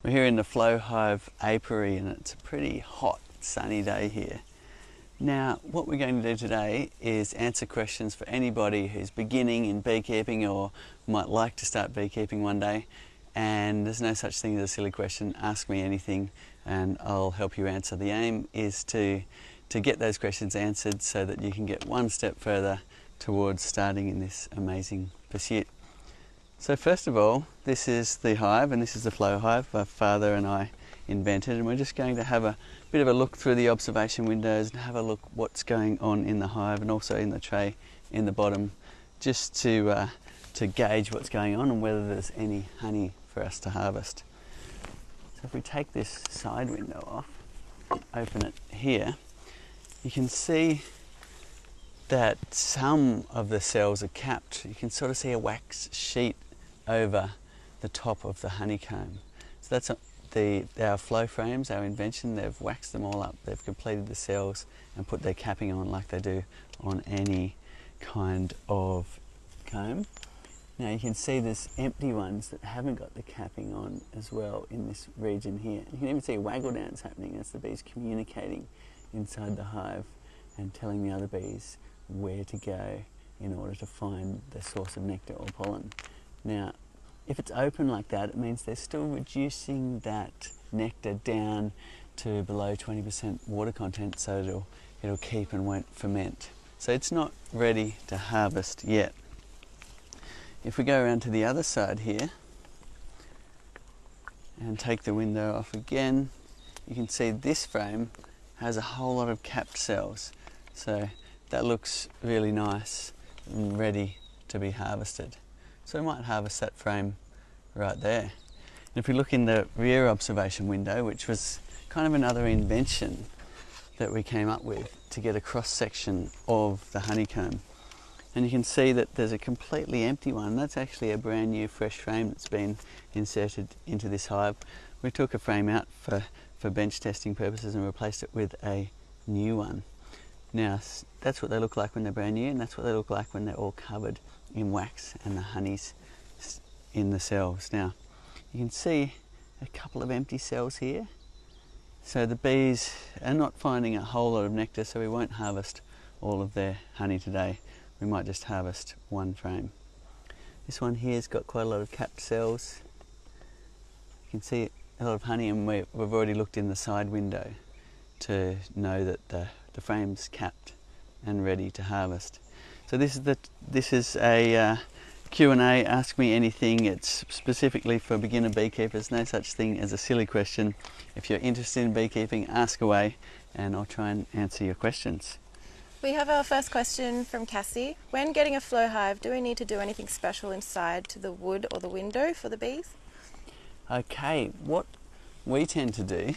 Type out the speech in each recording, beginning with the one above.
We're here in the Flow Hive apiary and it's a pretty hot sunny day here. Now what we're going to do today is answer questions for anybody who's beginning in beekeeping or might like to start beekeeping one day, and there's no such thing as a silly question. Ask me anything and I'll help you answer. The aim is to get those questions answered so that you can get one step further towards starting in this amazing pursuit. So first of all, this is the hive and this is the Flow Hive my father and I invented, and we're just going to have a bit of a look through the observation windows and have a look what's going on in the hive and also in the tray in the bottom, just to gauge what's going on and whether there's any honey for us to harvest. So if we take this side window off, open it here, you can see that some of the cells are capped. You can sort of see a wax sheet over the top of the honeycomb. So that's our flow frames, our invention. They've waxed them all up, they've completed the cells and put their capping on like they do on any kind of comb. Now you can see there's empty ones that haven't got the capping on as well in this region here. You can even see waggle downs happening as the bees communicating inside the hive and telling the other bees where to go in order to find the source of nectar or pollen. Now, if it's open like that, it means they're still reducing that nectar down to below 20% water content, so it'll keep and won't ferment. So it's not ready to harvest yet. If we go around to the other side here and take the window off again, you can see this frame has a whole lot of capped cells. So that looks really nice and ready to be harvested. So we might harvest that frame right there. And if we look in the rear observation window, which was kind of another invention that we came up with to get a cross section of the honeycomb, and you can see that there's a completely empty one. That's actually a brand new fresh frame that's been inserted into this hive. We took a frame out for bench testing purposes and replaced it with a new one. Now that's what they look like when they're brand new, and that's what they look like when they're all covered in wax and the honey's in the cells. Now you can see a couple of empty cells here, so the bees are not finding a whole lot of nectar, so we won't harvest all of their honey today. We might just harvest one frame. This one here's got quite a lot of capped cells. You can see a lot of honey, and we've already looked in the side window to know that the frame's capped and ready to harvest. So this is a Q&A, ask me anything. It's specifically for beginner beekeepers. No such thing as a silly question. If you're interested in beekeeping, ask away and I'll try and answer your questions. We have our first question from Cassie. When getting a flow hive, do we need to do anything special inside to the wood or the window for the bees? Okay, what we tend to do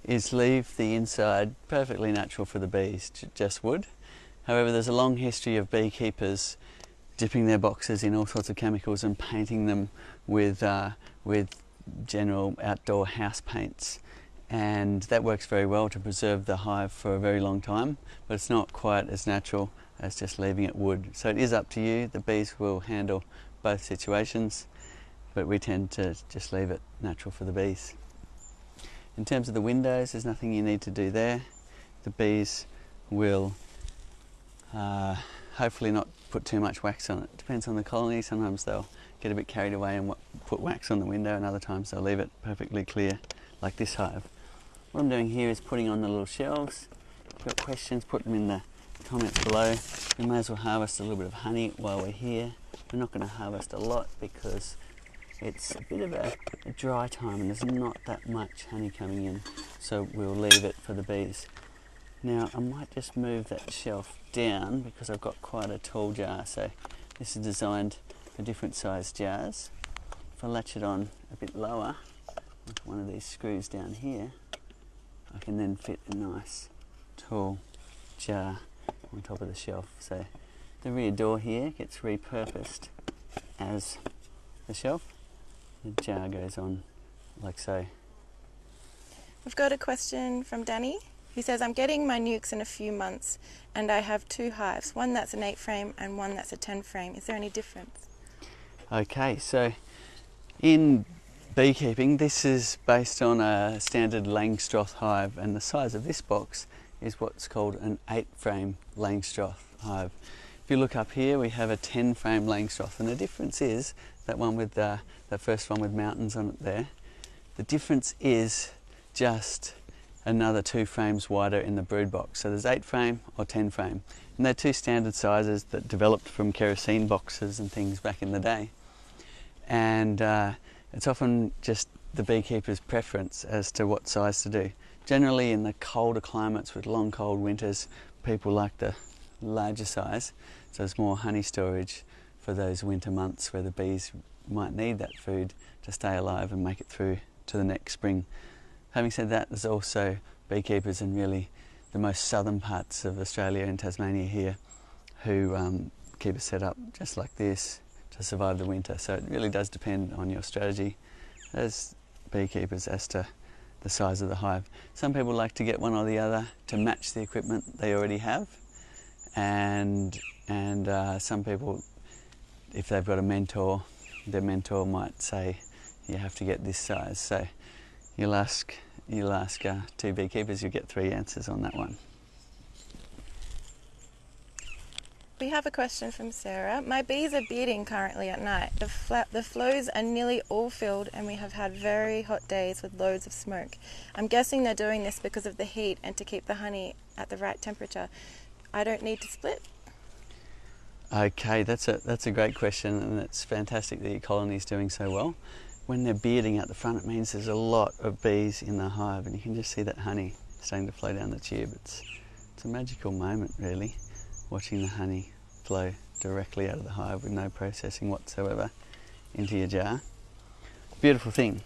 is leave the inside perfectly natural for the bees, just wood. However, there's a long history of beekeepers dipping their boxes in all sorts of chemicals and painting them with general outdoor house paints, and that works very well to preserve the hive for a very long time, but it's not quite as natural as just leaving it wood. So it is up to you. The bees will handle both situations, but we tend to just leave it natural for the bees. In terms of the windows, there's nothing you need to do there. The bees will hopefully not put too much wax on it. Depends on the colony. Sometimes they'll get a bit carried away and put wax on the window, and other times they'll leave it perfectly clear, like this hive. What I'm doing here is putting on the little shelves. If you've got questions, put them in the comments below. We may as well harvest a little bit of honey while we're here. We're not going to harvest a lot because it's a bit of a dry time and there's not that much honey coming in, so we'll leave it for the bees. Now I might just move that shelf down because I've got quite a tall jar, so this is designed for different sized jars. If I latch it on a bit lower with one of these screws down here, I can then fit a nice tall jar on top of the shelf. So the rear door here gets repurposed as the shelf. The jar goes on like so. We've got a question from Danny. He says, I'm getting my nukes in a few months and I have two hives, one that's an 8 frame and one that's a 10 frame. Is there any difference? Okay, so in beekeeping. This is based on a standard Langstroth hive, and the size of this box is what's called an 8-frame Langstroth hive. If you look up here, we have a 10-frame Langstroth, and the difference is that one with that first one with mountains on it there. The difference is just another 2 frames wider in the brood box. So there's 8-frame or 10-frame, and they're 2 standard sizes that developed from kerosene boxes and things back in the day. And it's often just the beekeeper's preference as to what size to do. Generally in the colder climates with long cold winters, people like the larger size, so it's more honey storage for those winter months where the bees might need that food to stay alive and make it through to the next spring. Having said that, there's also beekeepers in really the most southern parts of Australia and Tasmania here who keep it set up just like this to survive the winter. So it really does depend on your strategy as beekeepers as to the size of the hive. Some people like to get one or the other to match the equipment they already have, and some people, if they've got a mentor, their mentor might say you have to get this size. So you'll ask 2 beekeepers, you'll get 3 answers on that one. We have a question from Sarah. My bees are beating currently at night. The flows are nearly all filled, and we have had very hot days with loads of smoke. I'm guessing they're doing this because of the heat and to keep the honey at the right temperature. I don't need to split. Okay, that's a great question, and it's fantastic that your colony is doing so well. When they're bearding out the front, it means there's a lot of bees in the hive, and you can just see that honey starting to flow down the tube. It's a magical moment, really, watching the honey flow directly out of the hive with no processing whatsoever into your jar. Beautiful thing.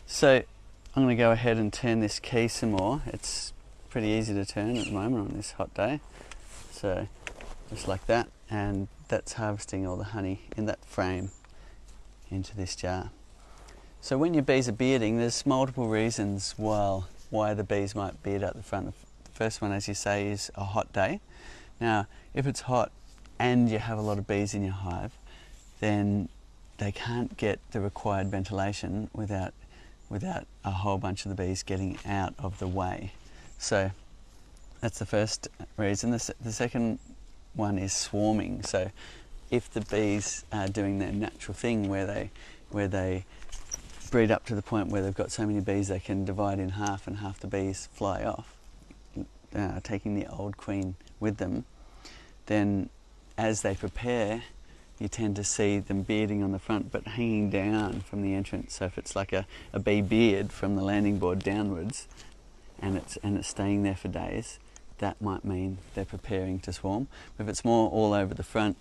So I'm going to go ahead and turn this key some more. It's pretty easy to turn at the moment on this hot day. So just like that, and that's harvesting all the honey in that frame into this jar. So when your bees are bearding, there's multiple reasons why the bees might beard out the front. The first one, as you say, is a hot day. Now, if it's hot and you have a lot of bees in your hive, then they can't get the required ventilation without a whole bunch of the bees getting out of the way. So that's the first reason. The second one is swarming. So if the bees are doing their natural thing where they breed up to the point where they've got so many bees they can divide in half and half the bees fly off, taking the old queen with them, then as they prepare, you tend to see them bearding on the front but hanging down from the entrance. So if it's like a bee beard from the landing board downwards and it's staying there for days, that might mean they're preparing to swarm. But if it's more all over the front,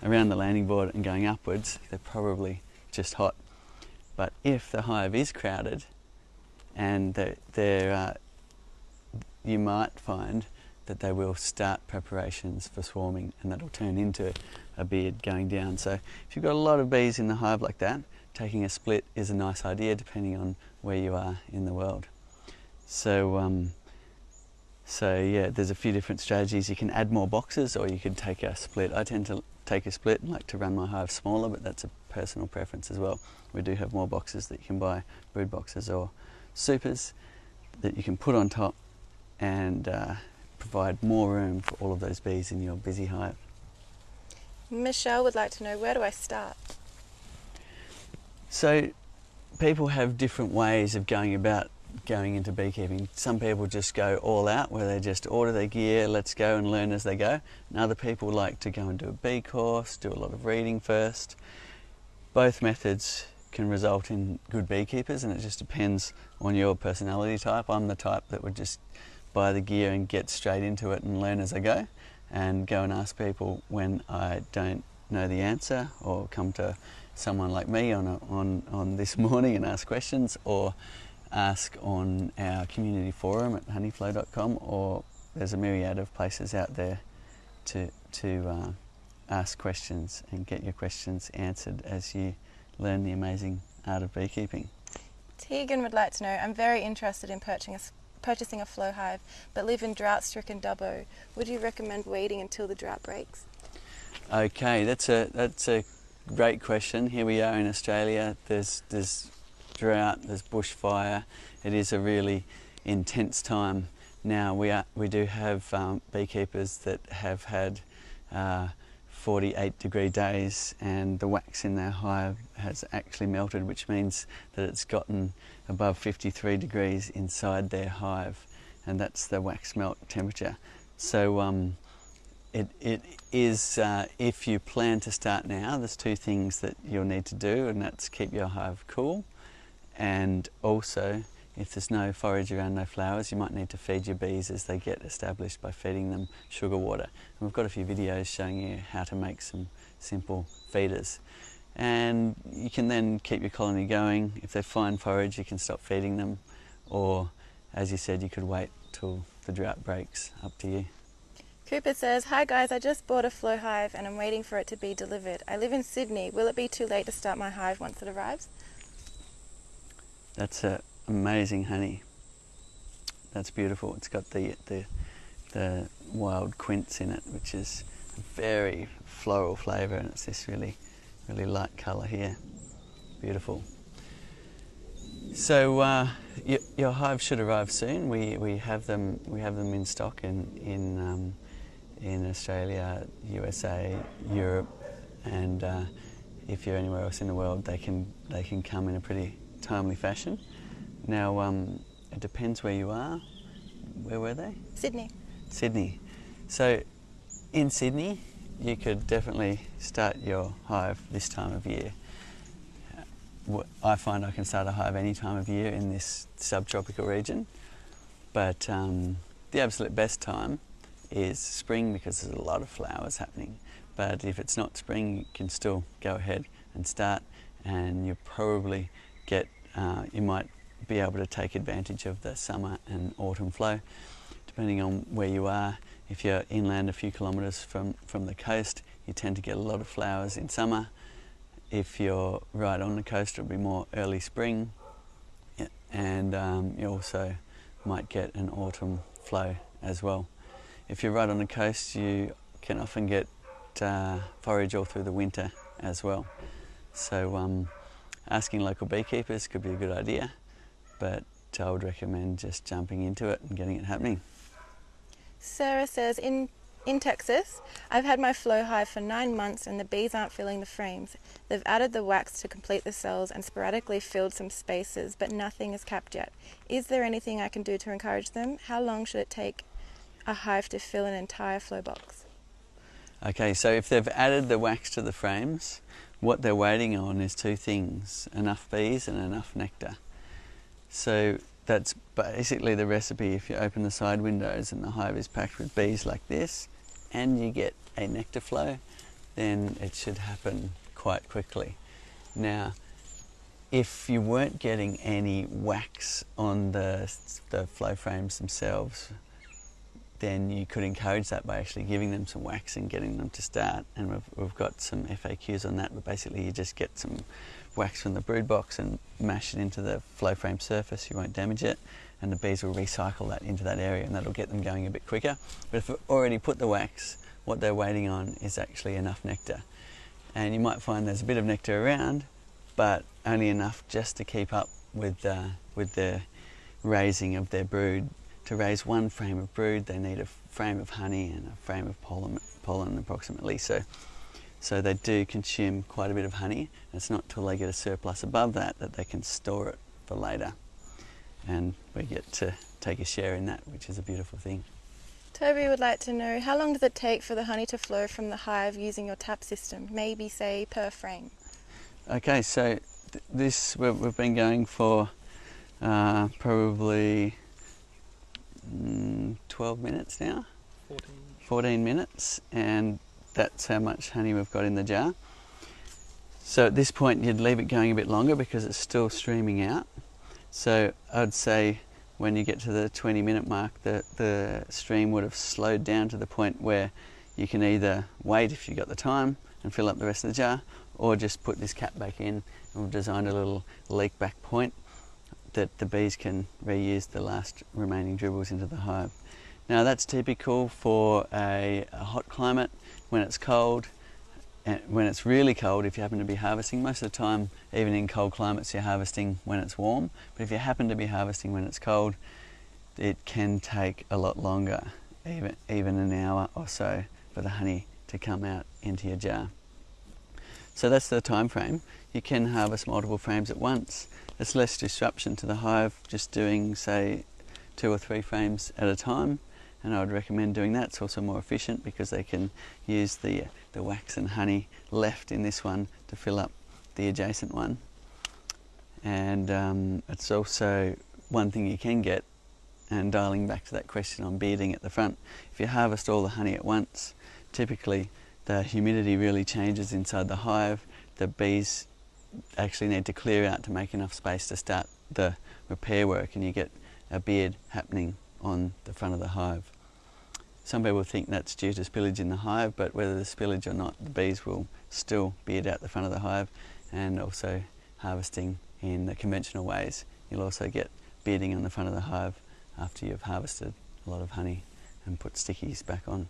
around the landing board and going upwards, they're probably just hot. But if the hive is crowded, and you might find that they will start preparations for swarming, and that'll turn into a beard going down. So if you've got a lot of bees in the hive like that, taking a split is a nice idea depending on where you are in the world. So yeah, there's a few different strategies. You can add more boxes, or you could take a split. I tend to take a split and like to run my hive smaller, but that's a personal preference as well. We do have more boxes that you can buy, brood boxes or supers that you can put on top and provide more room for all of those bees in your busy hive. Michelle would like to know, where do I start? So people have different ways of going about going into beekeeping. Some people just go all out, where they just order their gear, let's go and learn as they go. And other people like to go and do a bee course, do a lot of reading first. Both methods can result in good beekeepers, and it just depends on your personality type. I'm the type that would just buy the gear and get straight into it and learn as I go, and go and ask people when I don't know the answer, or come to someone like me on this morning and ask questions, or ask on our community forum at honeyflow.com, or there's a myriad of places out there to ask questions and get your questions answered as you learn the amazing art of beekeeping. Tegan would like to know, I'm very interested in purchasing a flow hive, but live in drought-stricken Dubbo. Would you recommend waiting until the drought breaks? Okay, that's a great question. Here we are in Australia. There's drought, there's bushfire. It is a really intense time. Now we do have beekeepers that have had 48-degree days, and the wax in their hive has actually melted, which means that it's gotten above 53 degrees inside their hive, and that's the wax melt temperature. So it is, if you plan to start now, there's two things that you'll need to do, and that's keep your hive cool, and also if there's no forage around, no flowers, you might need to feed your bees as they get established by feeding them sugar water. And we've got a few videos showing you how to make some simple feeders. And you can then keep your colony going. If they find forage, you can stop feeding them, or as you said, you could wait till the drought breaks, up to you. Cooper says, "Hi guys, I just bought a flow hive and I'm waiting for it to be delivered. I live in Sydney. Will it be too late to start my hive once it arrives?" That's amazing honey. That's beautiful. It's got the wild quince in it, which is a very floral flavour, and it's this really light colour here. Beautiful. So your hive should arrive soon. We have them in stock in Australia, USA, Europe, and if you're anywhere else in the world, they can come in a pretty timely fashion. Now, it depends where you are. Where were they? Sydney. Sydney. So, in Sydney, you could definitely start your hive this time of year. I find I can start a hive any time of year in this subtropical region, but the absolute best time is spring, because there's a lot of flowers happening. But if it's not spring, you can still go ahead and start, and you probably get, you might be able to take advantage of the summer and autumn flow, depending on where you are. If you're inland a few kilometres from the coast, you tend to get a lot of flowers in summer. If you're right on the coast, it'll be more early spring, and you also might get an autumn flow as well. If you're right on the coast, you can often get forage all through the winter as well. So asking local beekeepers could be a good idea, but I would recommend just jumping into it and getting it happening. Sarah says, in Texas, I've had my flow hive for 9 months and the bees aren't filling the frames. They've added the wax to complete the cells and sporadically filled some spaces, but nothing is capped yet. Is there anything I can do to encourage them? How long should it take a hive to fill an entire flow box? Okay, so if they've added the wax to the frames, what they're waiting on is two things: enough bees and enough nectar. So that's basically the recipe. If you open the side windows and the hive is packed with bees like this, and you get a nectar flow, then it should happen quite quickly. Now, if you weren't getting any wax on the flow frames themselves, then you could encourage that by actually giving them some wax and getting them to start. And we've got some FAQs on that, but basically you just get some wax from the brood box and mash it into the flow frame surface. You won't damage it, and the bees will recycle that into that area, and that'll get them going a bit quicker. But if you've already put the wax, what they're waiting on is actually enough nectar. And you might find there's a bit of nectar around, but only enough just to keep up with the raising of their brood. To raise one frame of brood, they need a frame of honey and a frame of pollen approximately. So they do consume quite a bit of honey, and it's not till they get a surplus above that that they can store it for later. And we get to take a share in that, which is a beautiful thing. Toby would like to know, how long does it take for the honey to flow from the hive using your tap system? Maybe, say, per frame. Okay, so this we've been going for probably 12 minutes now. 14 minutes, and that's how much honey we've got in the jar. So at this point you'd leave it going a bit longer because it's still streaming out. So I'd say when you get to the 20-minute mark, the stream would have slowed down to the point where you can either wait if you've got the time and fill up the rest of the jar, or just put this cap back in, and we've designed a little leak back point that the bees can reuse the last remaining dribbles into the hive. Now that's typical for a hot climate. When it's cold, when it's really cold, if you happen to be harvesting, most of the time, even in cold climates, you're harvesting when it's warm. But if you happen to be harvesting when it's cold, it can take a lot longer, even an hour or so, for the honey to come out into your jar. So that's the time frame. You can harvest multiple frames at once. It's less disruption to the hive, just doing, say, 2 or 3 frames at a time, and I would recommend doing that. It's also more efficient because they can use the wax and honey left in this one to fill up the adjacent one. And it's also one thing you can get, and dialing back to that question on bearding at the front, if you harvest all the honey at once, typically the humidity really changes inside the hive. The bees actually need to clear out to make enough space to start the repair work, and you get a beard happening on the front of the hive. Some people think that's due to spillage in the hive, but whether there's spillage or not, the bees will still beard out the front of the hive. And also harvesting in the conventional ways, you'll also get bearding on the front of the hive after you've harvested a lot of honey and put stickies back on.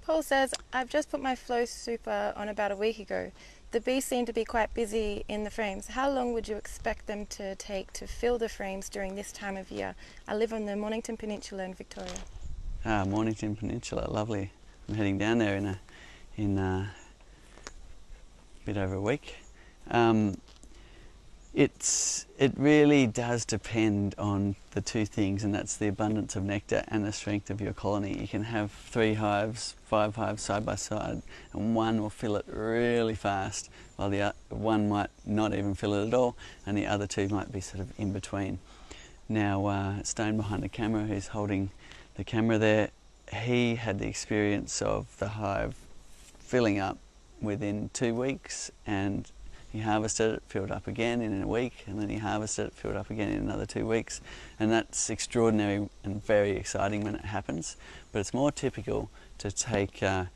Paul says, I've just put my flow super on about a week ago. The bees seem to be quite busy in the frames. How long would you expect them to take to fill the frames during this time of year? I live on the Mornington Peninsula in Victoria. Ah, Mornington Peninsula, lovely. I'm heading down there in a bit over a week. It really does depend on the two things, and that's the abundance of nectar and the strength of your colony. You can have 3 hives, 5 hives side by side, and one will fill it really fast, while the one might not even fill it at all, and the other 2 might be sort of in between. Now, Stone behind the camera, who's holding the camera there, he had the experience of the hive filling up within 2 weeks, and he harvested it, filled up again in a week, and then he harvested it, filled up again in another 2 weeks. And that's extraordinary and very exciting when it happens. But it's more typical to take a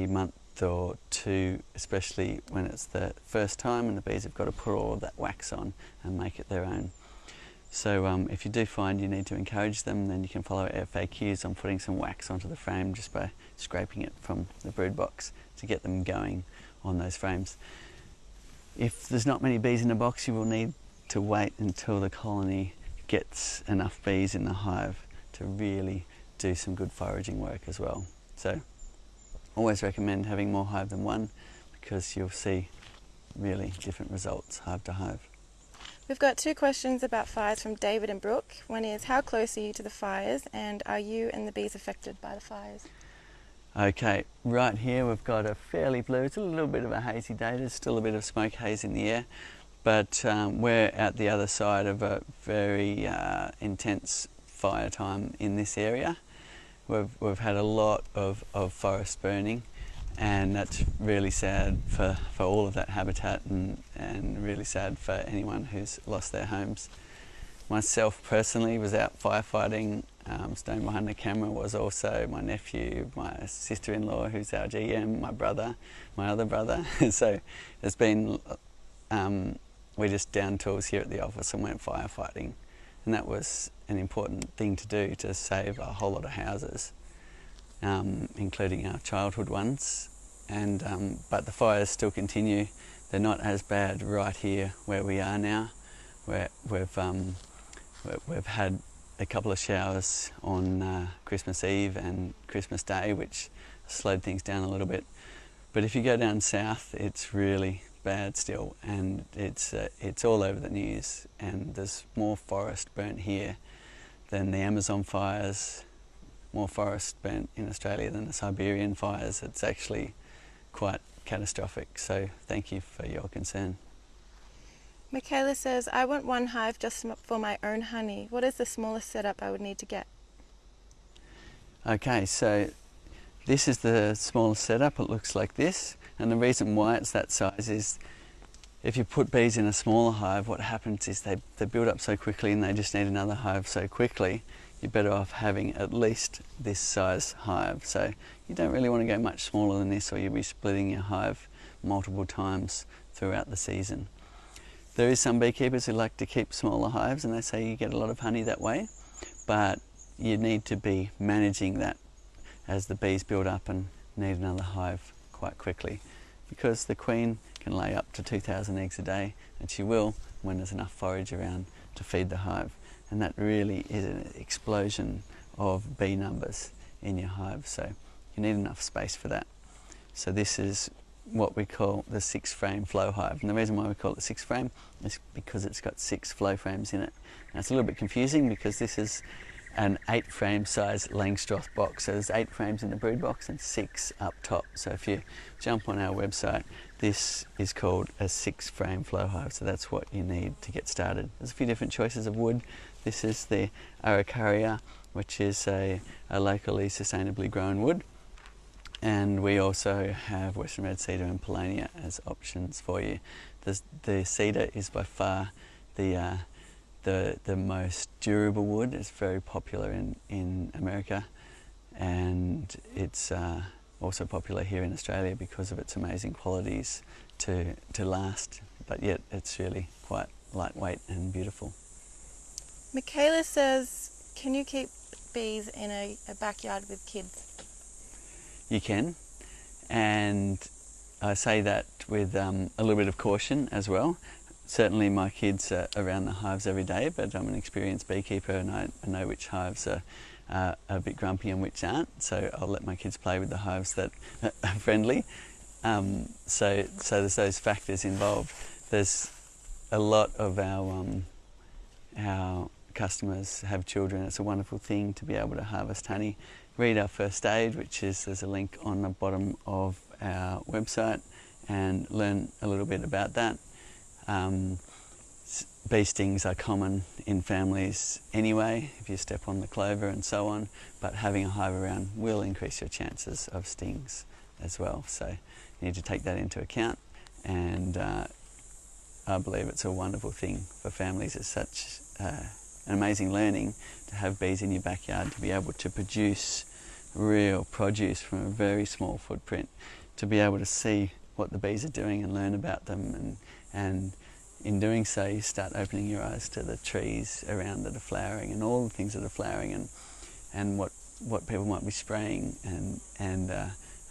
month or 2, especially when it's the first time and the bees have got to put all of that wax on and make it their own. So if you do find you need to encourage them, then you can follow FAQs on putting some wax onto the frame just by scraping it from the brood box to get them going on those frames. If there's not many bees in the box, you will need to wait until the colony gets enough bees in the hive to really do some good foraging work as well. So always recommend having more hive than one, because you'll see really different results hive to hive. We've got 2 questions about fires from David and Brooke. One is, how close are you to the fires, and are you and the bees affected by the fires? Okay, right here we've got a fairly blue, it's a little bit of a hazy day, there's still a bit of smoke haze in the air, but we're at the other side of a very intense fire time in this area. We've had a lot of forest burning, and that's really sad for all of that habitat, and really sad for anyone who's lost their homes. Myself personally was out firefighting. Stone behind the camera was also my nephew, my sister-in-law who's our GM, my brother, my other brother. So there's been, we just downed tools here at the office and went firefighting, and that was an important thing to do to save a whole lot of houses, including our childhood ones. And but the fires still continue. They're not as bad right here where we are now, where we've had a couple of showers on Christmas Eve and Christmas Day, which slowed things down a little bit. But if you go down south, it's really bad still, and it's all over the news, and there's more forest burnt here than the Amazon fires, more forest burnt in Australia than the Siberian fires. It's actually quite catastrophic, so thank you for your concern. Michaela says, I want 1 hive just for my own honey. What is the smallest setup I would need to get? Okay, so this is the smallest setup. It looks like this, and the reason why it's that size is if you put bees in a smaller hive, what happens is they build up so quickly and they just need another hive so quickly. You're better off having at least this size hive. So you don't really want to go much smaller than this, or you'll be splitting your hive multiple times throughout the season. There is some beekeepers who like to keep smaller hives, and they say you get a lot of honey that way, but you need to be managing that as the bees build up and need another hive quite quickly, because the queen can lay up to 2,000 eggs a day, and she will when there's enough forage around to feed the hive. And that really is an explosion of bee numbers in your hive, so you need enough space for that. So this is what we call the 6-frame flow hive, and the reason why we call it 6-frame is because it's got 6 flow frames in it. Now it's a little bit confusing because this is an 8-frame size Langstroth box, so there's 8 frames in the brood box and 6 up top. So if you jump on our website, this is called a 6-frame flow hive, so that's what you need to get started. There's a few different choices of wood. This is the Araucaria, which is a locally sustainably grown wood. And we also have Western Red Cedar and Paulownia as options for you. The cedar is by far the most durable wood. It's very popular in America, and it's also popular here in Australia because of its amazing qualities to last, but yet it's really quite lightweight and beautiful. Michaela says, can you keep bees in a backyard with kids? You can, and I say that with a little bit of caution as well. Certainly my kids are around the hives every day, but I'm an experienced beekeeper, and I know which hives are a bit grumpy and which aren't, so I'll let my kids play with the hives that are friendly. So there's those factors involved. There's a lot of our customers have children. It's a wonderful thing to be able to harvest honey. Read our first aid, there's a link on the bottom of our website, and learn a little bit about that. Bee stings are common in families anyway, if you step on the clover and so on, but having a hive around will increase your chances of stings as well. So you need to take that into account, and I believe it's a wonderful thing for families. It's such an amazing learning to have bees in your backyard, to be able to produce real produce from a very small footprint, to be able to see what the bees are doing and learn about them, and in doing so you start opening your eyes to the trees around that are flowering and all the things that are flowering, and what people might be spraying, and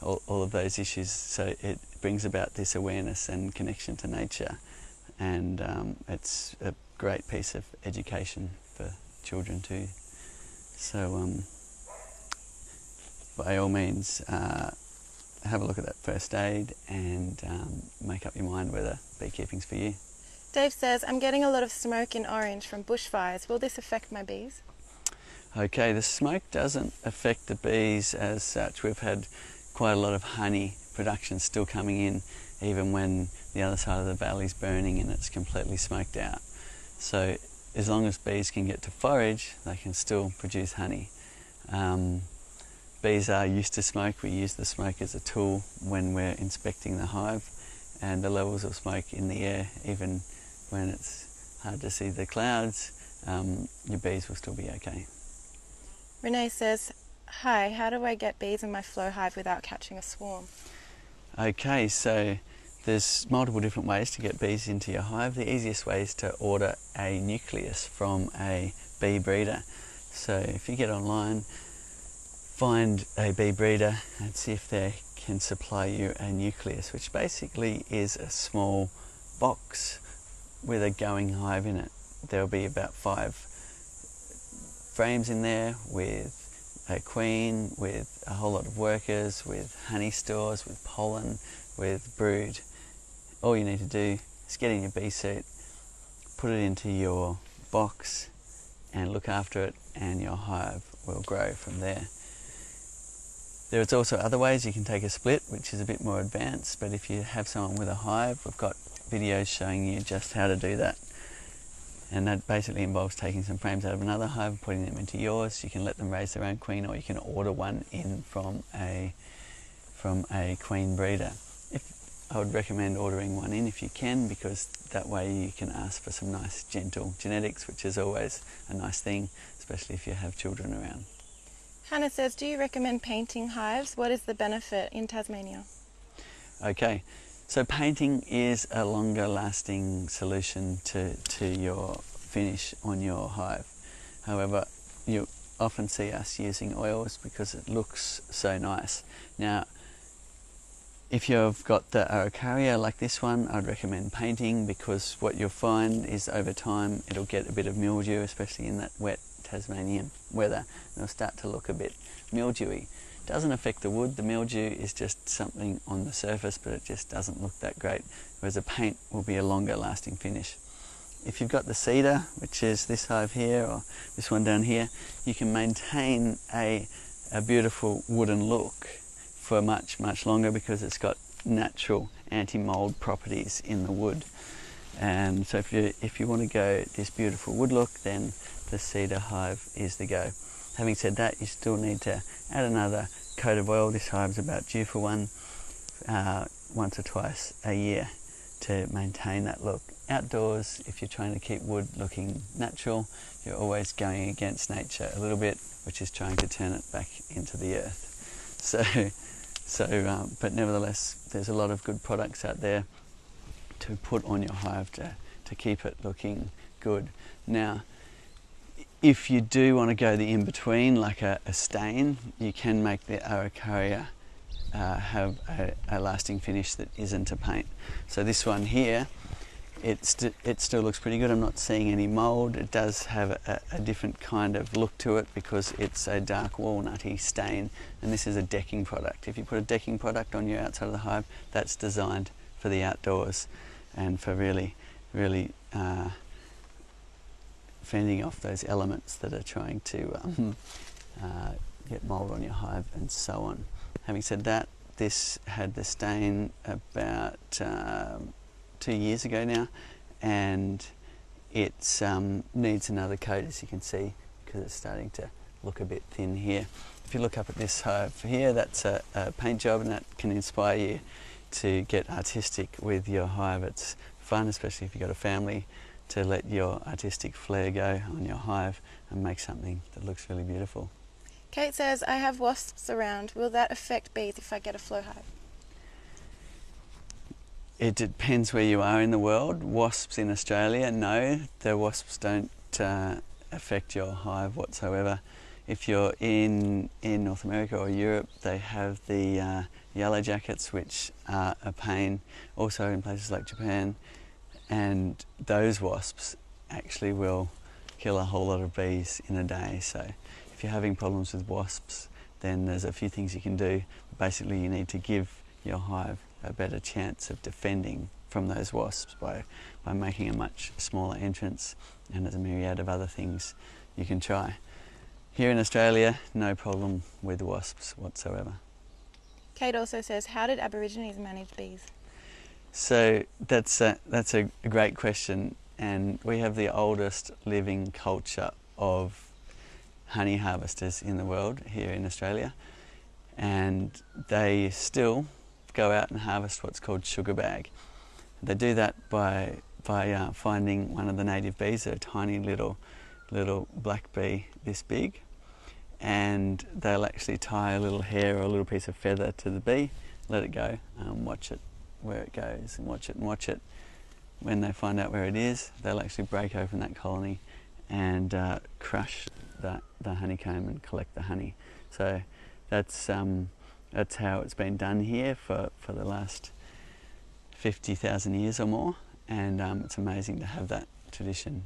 all of those issues. So it brings about this awareness and connection to nature, and it's a great piece of education for children too. So by all means, have a look at that first aid and make up your mind whether beekeeping's for you. Dave says, I'm getting a lot of smoke in orange from bushfires. Will this affect my bees? Okay, the smoke doesn't affect the bees as such. We've had quite a lot of honey production still coming in, even when the other side of the valley's burning and it's completely smoked out. So as long as bees can get to forage, they can still produce honey. Bees are used to smoke. We use the smoke as a tool when we're inspecting the hive, and the levels of smoke in the air, even when it's hard to see the clouds, your bees will still be okay. Renee says, hi, how do I get bees in my flow hive without catching a swarm? Okay, so there's multiple different ways to get bees into your hive. The easiest way is to order a nucleus from a bee breeder. So if you get online, find a bee breeder and see if they can supply you a nucleus, which basically is a small box with a going hive in it. There'll be about 5 frames in there with a queen, with a whole lot of workers, with honey stores, with pollen, with brood. All you need to do is get in your bee suit, put it into your box and look after it, and your hive will grow from there. There's also other ways. You can take a split, which is a bit more advanced, but if you have someone with a hive, we've got videos showing you just how to do that. And that basically involves taking some frames out of another hive and putting them into yours. You can let them raise their own queen, or you can order one in from a queen breeder. I would recommend ordering one in if you can, because that way you can ask for some nice gentle genetics, which is always a nice thing, especially if you have children around. Hannah says, do you recommend painting hives? What is the benefit in Tasmania? Okay, so painting is a longer lasting solution to your finish on your hive. However, you often see us using oils because it looks so nice. Now, If you've got the Araucaria like this one, I'd recommend painting, because what you'll find is over time it'll get a bit of mildew, especially in that wet Tasmanian weather. It'll start to look a bit mildewy. It doesn't affect the wood, the mildew is just something on the surface, but it just doesn't look that great, whereas a paint will be a longer lasting finish. If you've got the cedar, which is this hive here or this one down here, you can maintain a beautiful wooden look for much longer, because it's got natural anti-mold properties in the wood. And so if you want to go this beautiful wood look, then the cedar hive is the go. Having said that, you still need to add another coat of oil. This hive's about due for one once or twice a year to maintain that look. Outdoors, if you're trying to keep wood looking natural, you're always going against nature a little bit, which is trying to turn it back into the earth. But nevertheless, there's a lot of good products out there to put on your hive to keep it looking good. Now, if you do want to go the in-between, like a stain, you can make the Araucaria have a lasting finish that isn't a paint. So this one here, it still looks pretty good. I'm not seeing any mold. It does have a different kind of look to it because it's a dark walnutty stain, and this is a decking product. If you put a decking product on your outside of the hive, that's designed for the outdoors and for really fending off those elements that are trying to get mold on your hive and so on. Having said that, this had the stain about 2 years ago now, and it needs another coat, as you can see, because it's starting to look a bit thin here. If you look up at this hive here, that's a paint job, and that can inspire you to get artistic with your hive. It's fun, especially if you've got a family, to let your artistic flair go on your hive and make something that looks really beautiful. Kate says, I have wasps around. Will that affect bees if I get a flow hive? It depends where you are in the world. Wasps in Australia, no, the wasps don't affect your hive whatsoever. If you're in North America or Europe, they have the yellow jackets, which are a pain. Also in places like Japan, and those wasps actually will kill a whole lot of bees in a day. So if you're having problems with wasps, then there's a few things you can do. Basically, you need to give your hive a better chance of defending from those wasps by making a much smaller entrance, and there's a myriad of other things you can try. Here in Australia, no problem with wasps whatsoever. Kate also says, how did Aborigines manage bees? So that's a great question, and we have the oldest living culture of honey harvesters in the world here in Australia, and they still go out and harvest what's called sugar bag. They do that by finding one of the native bees, a tiny little black bee this big, and they'll actually tie a little hair or a little piece of feather to the bee, let it go, watch it where it goes, and watch it. When they find out where it is, they'll actually break open that colony and crush the honeycomb and collect the honey. So that's how it's been done here for the last 50,000 years or more, and it's amazing to have that tradition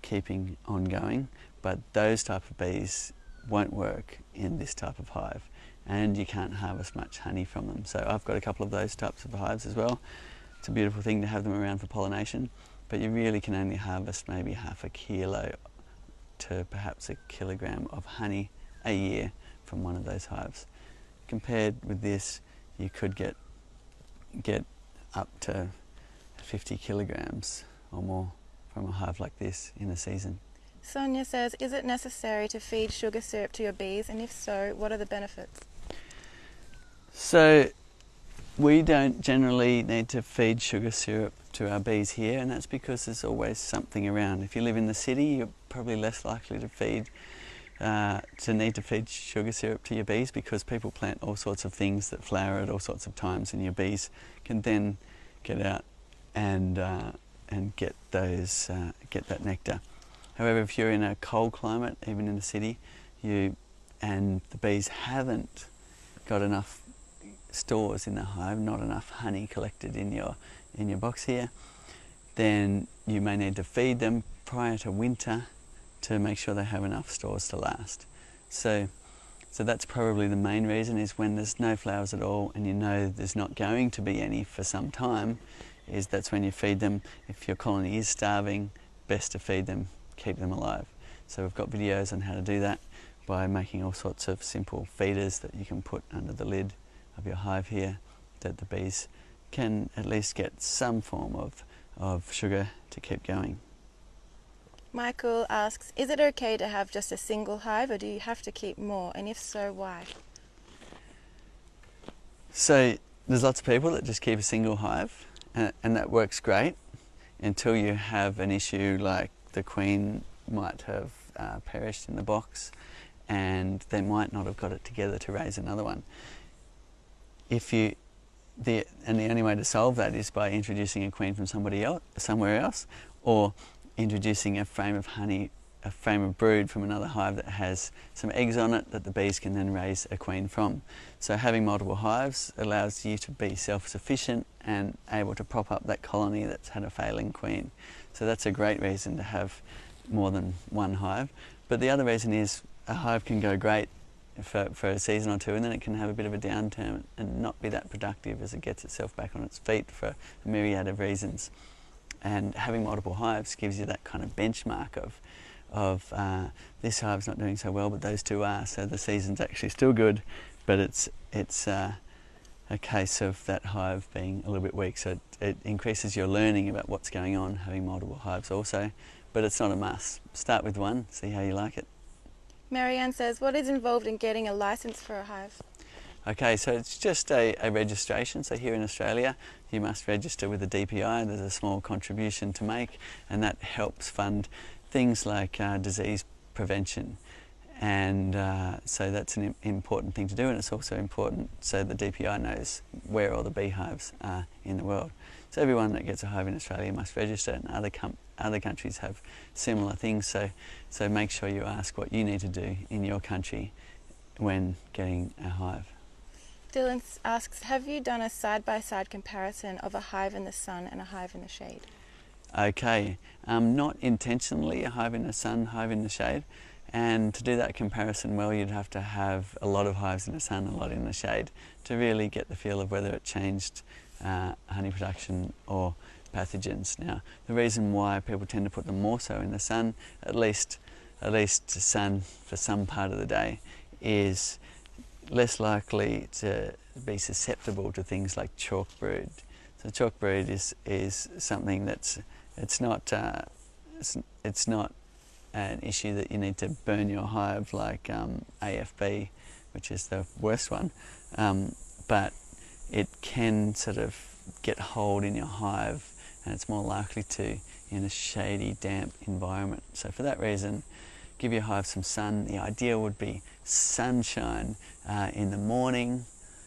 keeping ongoing. But those type of bees won't work in this type of hive, and you can't harvest much honey from them. So I've got a couple of those types of hives as well. It's a beautiful thing to have them around for pollination, but you really can only harvest maybe half a kilo to perhaps a kilogram of honey a year from one of those hives. Compared with this, you could get up to 50 kilograms or more from a hive like this in a season. Sonia says, is it necessary to feed sugar syrup to your bees, and if so, what are the benefits? So we don't generally need to feed sugar syrup to our bees here, and that's because there's always something around. If you live in the city, you're probably less likely to need to feed sugar syrup to your bees, because people plant all sorts of things that flower at all sorts of times, and your bees can then get out and get that nectar. However, if you're in a cold climate, even in the city, and the bees haven't got enough stores in the hive, not enough honey collected in your box here, then you may need to feed them prior to winter to make sure they have enough stores to last. So that's probably the main reason, is when there's no flowers at all and you know there's not going to be any for some time, is that's when you feed them. If your colony is starving, best to feed them, keep them alive. So we've got videos on how to do that by making all sorts of simple feeders that you can put under the lid of your hive here, that the bees can at least get some form of sugar to keep going. Michael asks, is it okay to have just a single hive, or do you have to keep more, and if so, why? So there's lots of people that just keep a single hive, and that works great until you have an issue like the queen might have perished in the box and they might not have got it together to raise another one. The only way to solve that is by introducing a queen from somewhere else, or introducing a frame of brood from another hive that has some eggs on it that the bees can then raise a queen from. So having multiple hives allows you to be self-sufficient and able to prop up that colony that's had a failing queen. So that's a great reason to have more than one hive. But the other reason is a hive can go great for a season or two, and then it can have a bit of a downturn and not be that productive as it gets itself back on its feet for a myriad of reasons. And having multiple hives gives you that kind of benchmark of this hive's not doing so well, but those two are, so the season's actually still good, but it's a case of that hive being a little bit weak. So it increases your learning about what's going on, having multiple hives also, but it's not a must. Start with one, see how you like it. Marianne says, what is involved in getting a license for a hive? Okay, so it's just a registration. So here in Australia, you must register with the DPI. There's a small contribution to make, and that helps fund things like disease prevention. And so that's an important thing to do, and it's also important so the DPI knows where all the beehives are in the world. So everyone that gets a hive in Australia must register, and other countries have similar things. So make sure you ask what you need to do in your country when getting a hive. Dylan asks, have you done a side-by-side comparison of a hive in the sun and a hive in the shade? Okay, not intentionally a hive in the sun, hive in the shade. And to do that comparison well, you'd have to have a lot of hives in the sun, a lot in the shade, to really get the feel of whether it changed honey production or pathogens. Now, the reason why people tend to put them more so in the sun, at least sun for some part of the day, is less likely to be susceptible to things like chalk brood. So chalk brood is something that's it's not an issue that you need to burn your hive like AFB, which is the worst one, but it can sort of get hold in your hive, and it's more likely to in a shady, damp environment. So for that reason, give your hive some sun. The idea would be sunshine in the morning,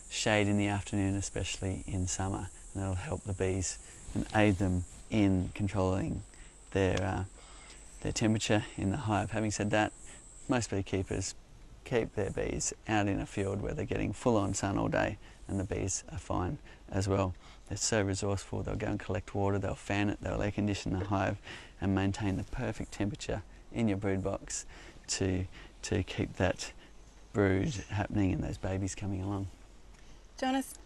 shade in the afternoon, especially in summer, and that'll help the bees and aid them in controlling their temperature in the hive. Having said that, most beekeepers keep their bees out in a field where they're getting full-on sun all day, and the bees are fine as well. They're so resourceful. They'll go and collect water, they'll fan it, they'll air condition the hive and maintain the perfect temperature in your brood box to keep that brood happening and those babies coming along.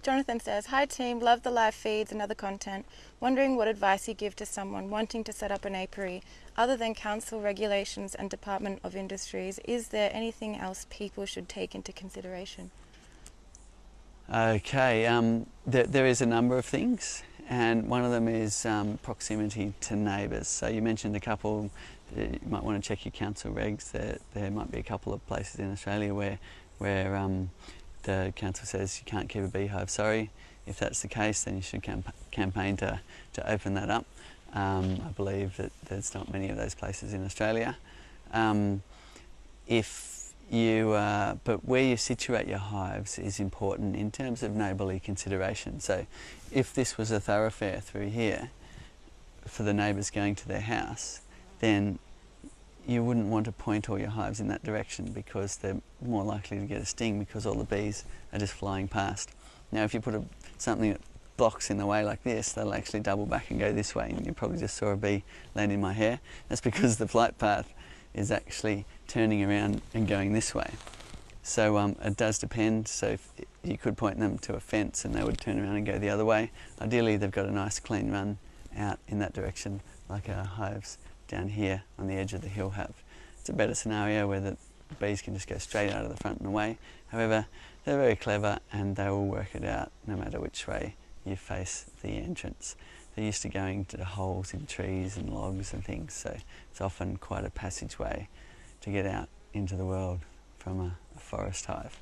Jonathan says, hi team, love the live feeds and other content. Wondering what advice you give to someone wanting to set up an apiary. Other than council regulations and Department of Industries, is there anything else people should take into consideration? Okay, there is a number of things, and one of them is proximity to neighbours. So you mentioned a couple. You might want to check your council regs. There might be a couple of places in Australia where the council says you can't keep a beehive. Sorry, if that's the case, then you should campaign to open that up. I believe that there's not many of those places in Australia. But where you situate your hives is important in terms of neighbourly consideration. So if this was a thoroughfare through here for the neighbours going to their house, then you wouldn't want to point all your hives in that direction, because they're more likely to get a sting because all the bees are just flying past. Now if you put something that blocks in the way like this, they'll actually double back and go this way, and you probably just saw a bee land in my hair. That's because the flight path is actually turning around and going this way. So it does depend. So if you could point them to a fence and they would turn around and go the other way. Ideally they've got a nice clean run out in that direction, like our hives down here on the edge of the hill have. It's a better scenario where the bees can just go straight out of the front and away. However, they're very clever and they will work it out no matter which way you face the entrance. They're used to going to the holes in trees and logs and things, so it's often quite a passageway to get out into the world from a forest hive.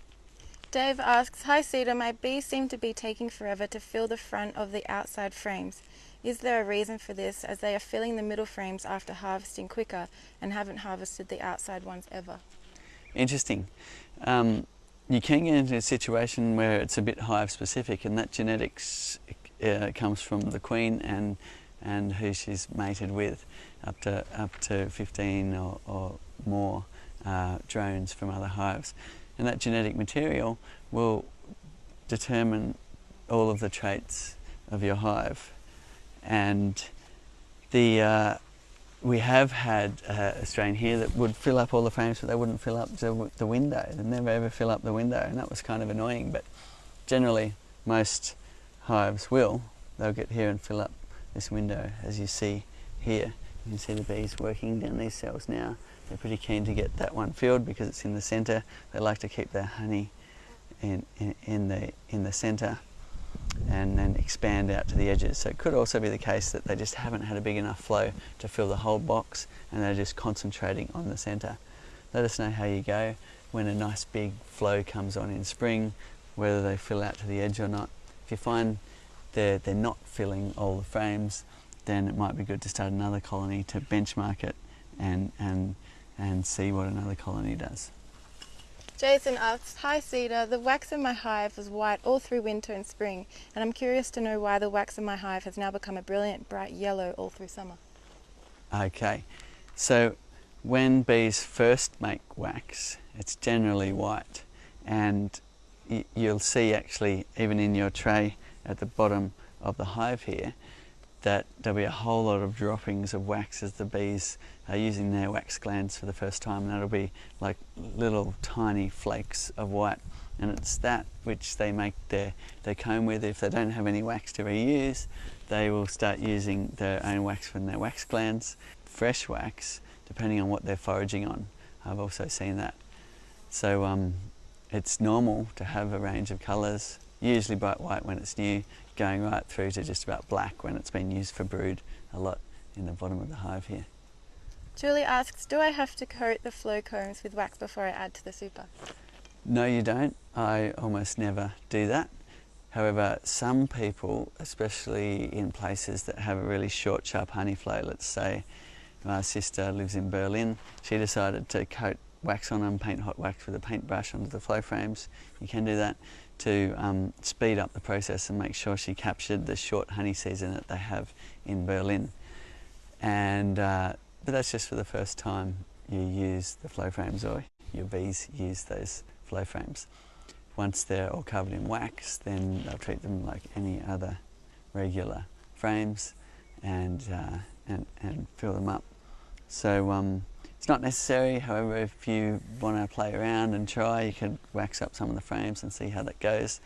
Dave asks, "Hi Cedar, my bees seem to be taking forever to fill the front of the outside frames. Is there a reason for this, as they are filling the middle frames after harvesting quicker and haven't harvested the outside ones ever?" Interesting. You can get into a situation where it's a bit hive specific, and that genetics comes from the queen and who she's mated with, up to 15 or more drones from other hives. And that genetic material will determine all of the traits of your hive. And we have had a strain here that would fill up all the frames, but they wouldn't fill up the window. They'd never ever fill up the window, and that was kind of annoying. But generally, most hives will. They'll get here and fill up this window, as you see here. You can see the bees working down these cells now. They're pretty keen to get that one filled because it's in the centre. They like to keep their honey in the centre and then expand out to the edges. So it could also be the case that they just haven't had a big enough flow to fill the whole box, and they're just concentrating on the centre. Let us know how you go when a nice big flow comes on in spring, whether they fill out to the edge or not. If you find they're not filling all the frames, then it might be good to start another colony to benchmark it and see what another colony does. Jason asks, "Hi Cedar, the wax in my hive was white all through winter and spring, and I'm curious to know why the wax in my hive has now become a brilliant bright yellow all through summer." Okay, so when bees first make wax, it's generally white, and you'll see actually even in your tray at the bottom of the hive here that there'll be a whole lot of droppings of wax as the bees are using their wax glands for the first time, and that'll be like little tiny flakes of white, and it's that which they make their comb with. If they don't have any wax to reuse, they will start using their own wax from their wax glands. Fresh wax, depending on what they're foraging on. I've also seen that. So it's normal to have a range of colours, usually bright white when it's new, going right through to just about black when it's been used for brood a lot in the bottom of the hive here. Julie asks, "Do I have to coat the flow combs with wax before I add to the super?" No, you don't. I almost never do that. However, some people, especially in places that have a really short, sharp honey flow, let's say my sister lives in Berlin, she decided to coat wax on them, paint hot wax with a paintbrush onto the flow frames. You can do that to speed up the process and make sure she captured the short honey season that they have in Berlin. But that's just for the first time you use the flow frames or your bees use those flow frames. Once they're all covered in wax, then they'll treat them like any other regular frames and fill them up. So it's not necessary. However, if you want to play around and try, you can wax up some of the frames and see how that goes.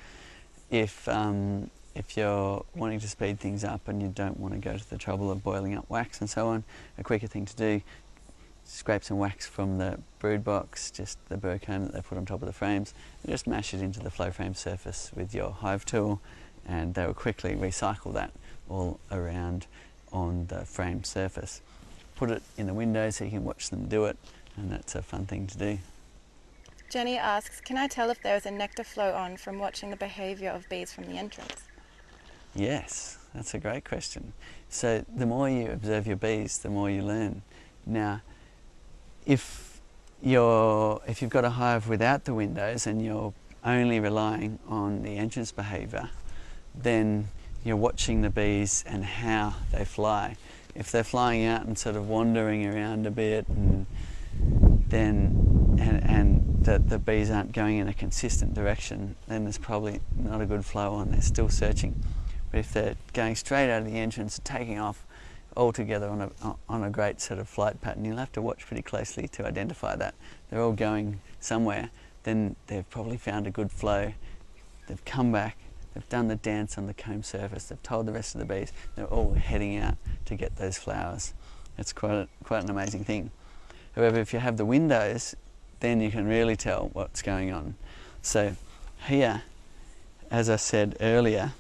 If you're wanting to speed things up and you don't want to go to the trouble of boiling up wax and so on, a quicker thing to do, scrape some wax from the brood box, just the burr comb that they put on top of the frames, and just mash it into the flow frame surface with your hive tool, and they will quickly recycle that all around on the frame surface. Put it in the window so you can watch them do it, and that's a fun thing to do. Jenny asks, "Can I tell if there is a nectar flow on from watching the behaviour of bees from the entrance?" Yes, that's a great question. So the more you observe your bees, the more you learn. Now, if you've got a hive without the windows and you're only relying on the entrance behaviour, then you're watching the bees and how they fly. If they're flying out and sort of wandering around a bit, and then and the bees aren't going in a consistent direction, then there's probably not a good flow on. They're still searching. But if they're going straight out of the entrance and taking off altogether on a great sort of flight pattern, you'll have to watch pretty closely to identify that. They're all going somewhere, then they've probably found a good flow. They've come back, they've done the dance on the comb surface, they've told the rest of the bees, they're all heading out to get those flowers. It's quite an amazing thing. However, if you have the windows, then you can really tell what's going on. So here, as I said earlier,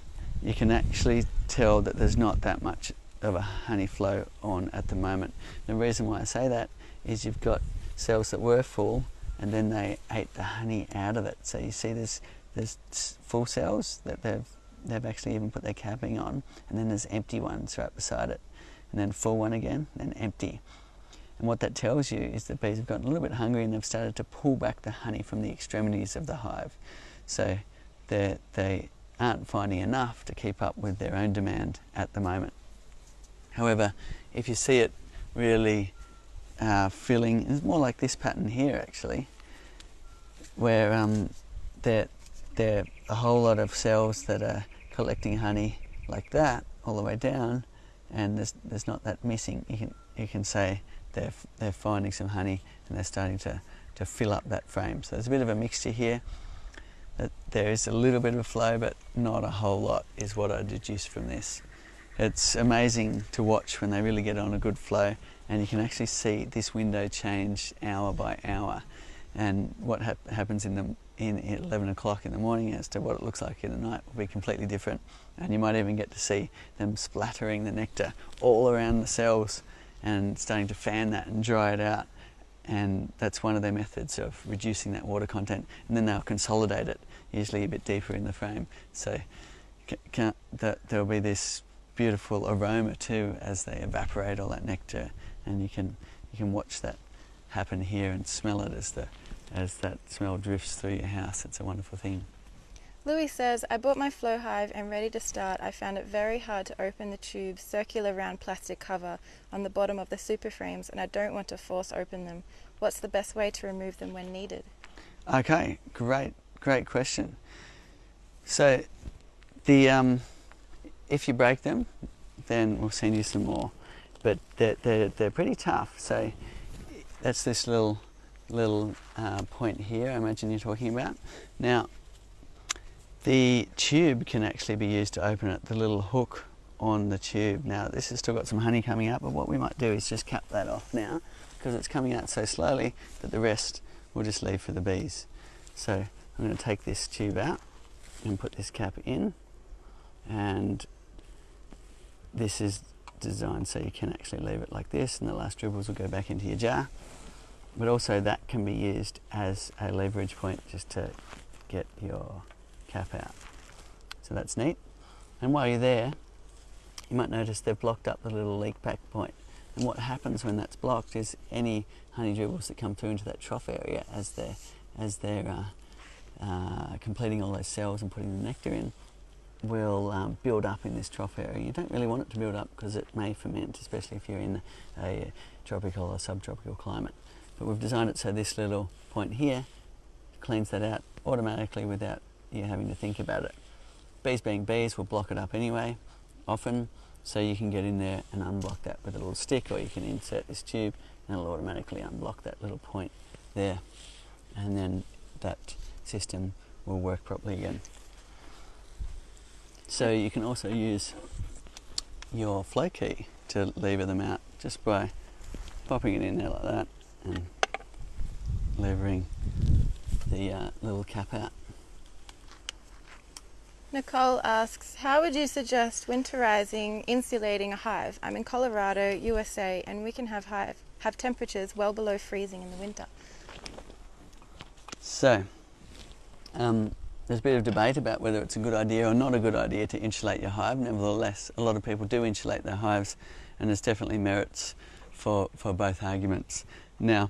you can actually tell that there's not that much of a honey flow on at the moment. The reason why I say that is you've got cells that were full and then they ate the honey out of it. So you see there's full cells that they've actually even put their capping on, and then there's empty ones right beside it, and then full one again, then empty. And what that tells you is that bees have gotten a little bit hungry and they've started to pull back the honey from the extremities of the hive. So they aren't finding enough to keep up with their own demand at the moment. However, if you see it really filling, it's more like this pattern here actually, where there are a whole lot of cells that are collecting honey like that all the way down, and there's not that missing. You can say they're finding some honey and they're starting to fill up that frame. So there's a bit of a mixture here. That there is a little bit of a flow, but not a whole lot is what I deduce from this. It's amazing to watch when they really get on a good flow, and you can actually see this window change hour by hour, and what happens in 11 o'clock in the morning as to what it looks like in the night will be completely different. And you might even get to see them splattering the nectar all around the cells and starting to fan that and dry it out. And that's one of their methods of reducing that water content, and then they'll consolidate it, usually a bit deeper in the frame. So there'll be this beautiful aroma too as they evaporate all that nectar, and you can watch that happen here and smell it as that smell drifts through your house. It's a wonderful thing. Louis says, I bought my flow hive and ready to start. I found it very hard to open the tube circular round plastic cover on the bottom of the super frames, and I don't want to force open them. What's the best way to remove them when needed? Okay, great question. So if you break them, then we'll send you some more. But they're pretty tough. So that's this little point here I imagine you're talking about. Now, the tube can actually be used to open it, the little hook on the tube. Now this has still got some honey coming out, but what we might do is just cap that off now, because it's coming out so slowly that the rest we'll just leave for the bees. So I'm going to take this tube out and put this cap in, and this is designed so you can actually leave it like this, and the last dribbles will go back into your jar. But also that can be used as a leverage point just to get your cap out. So that's neat. And while you're there, you might notice they've blocked up the little leak pack point. And what happens when that's blocked is any honey dribbles that come through into that trough area as they're completing all those cells and putting the nectar in will build up in this trough area. You don't really want it to build up because it may ferment, especially if you're in a tropical or subtropical climate. But we've designed it so this little point here cleans that out automatically without you having to think about it. Bees being bees will block it up anyway, often, so you can get in there and unblock that with a little stick, or you can insert this tube and it'll automatically unblock that little point there, and then that system will work properly again. So you can also use your flow key to lever them out just by popping it in there like that and levering the little cap out. Nicole asks, how would you suggest winterizing, insulating a hive? I'm in Colorado, USA, and we can have temperatures well below freezing in the winter. So, there's a bit of debate about whether it's a good idea or not a good idea to insulate your hive. Nevertheless, a lot of people do insulate their hives, and there's definitely merits for both arguments. Now,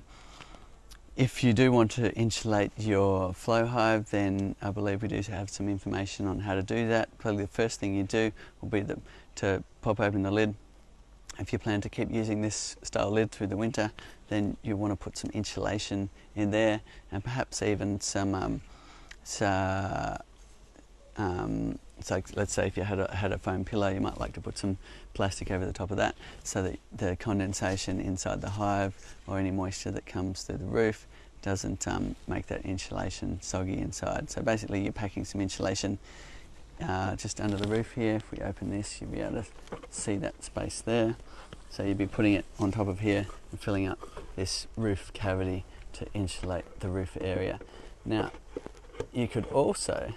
if you do want to insulate your flow hive, then I believe we do have some information on how to do that. Probably the first thing you do will be to pop open the lid if you plan to keep using this style lid through the winter, then you want to put some insulation in there, and perhaps even some so let's say if you had a foam pillow, you might like to put some plastic over the top of that, so that the condensation inside the hive or any moisture that comes through the roof doesn't make that insulation soggy inside. So basically you're packing some insulation just under the roof here. If we open this, you'll be able to see that space there. So you'd be putting it on top of here and filling up this roof cavity to insulate the roof area. Now, you could also